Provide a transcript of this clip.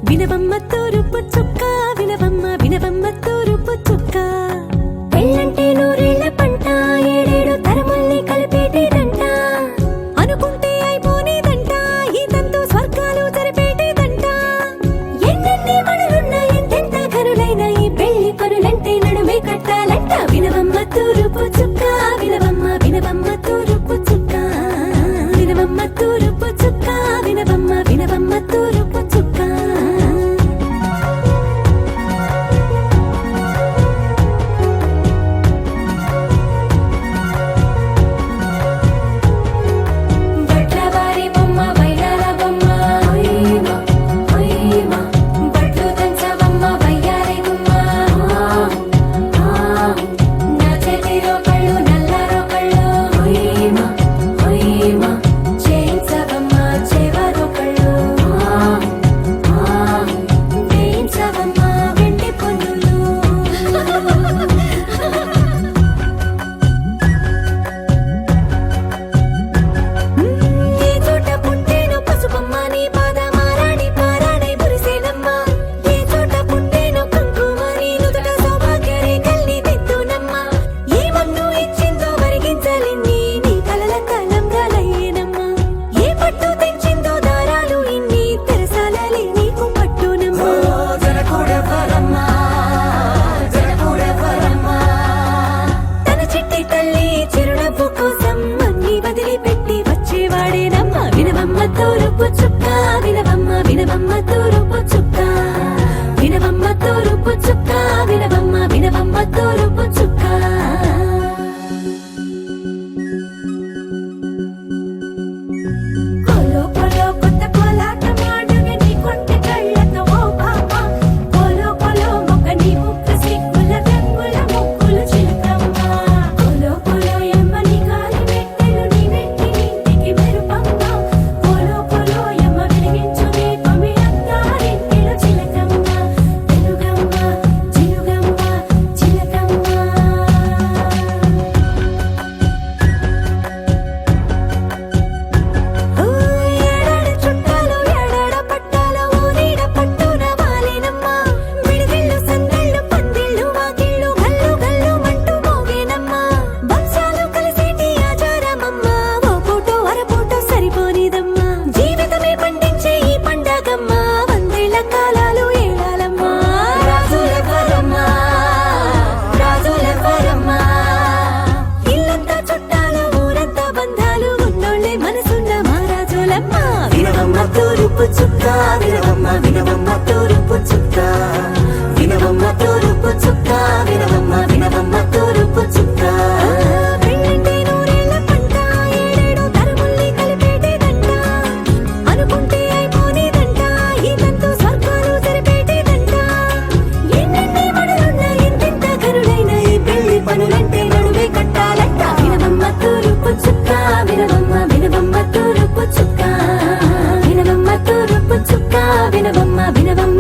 వినవమ్మ తూరుపు చుక్క వినవమ్మ వినవమ్మ తూరుపు చుక్క పెళ్ళంటే నూరేళ్ల పంట ఏడేడు తరముల్ని కలిపేటేదంట అనుకుంటే అయిపోనేదంట ఈ తంతు స్వర్గాలు జరిపేటేదంట ఎన్నెన్ని మనులున్న ఎంతెంత ఘనులైన ఈ పెళ్లి పనులంటే నడుమే కట్టాలంట వినవమ్మ తూరుపు చుక్క వినవమ్మ వినవమ్మ తూరుపు చుక్క వినవమ్మ తూరుపు చుక్క వినవమ్మ వినవమ్మ తూరుపు చుక్క తూరుపు చుక్క వినవమ్మ వినవమ్మ తూరుపు చుక్క వినవమ్మ తూరుపు చుక్క వినవమ్మ వినవమ్మ తూరుపు చుక్క కొలో కొలో కొత్త కోలాటం ఆడవే నీ కొంటె కళ్ళతో ఓ పాప కొలో కొలో మొక్క నీ ముక్క సిగ్గుల రంగుల ముక్కులు చిలకమ్మ కొలో కొలో ఎమ్మ నీ గాలి పెట్టెలు నీ వెంటి ఇంటికి మెరుపమ్మ వినవమ్మ తూరుపు చుక్క వినవమ్మ వినవమ్మ తూరుపు చుక్క వినవమ్మ తూరుపు చుక్క వినవమ్మ వినవమ్మ తూరుపు చుక్క పెళ్ళంటే నూరేళ్ల పంట ఏడేడు తరముల్ని కలిపేటేదంట అనుకుంటే అయిపోనేదంట ఈ తంతు స్వర్గాలు జరిపేటేదంట ఎన్నెన్ని మనులున్న ఎంతెంత ఘనులైన ఈ పెళ్లి పనులంటే నడుమే కట్టాలంట వినవమ్మ తూరుపు చుక్క వినవమ్మ వినవమ్మ తూరుపు చుక్క వినవమ్మ తూరుపు చుక్క వినవమ్మ వినవమ్మ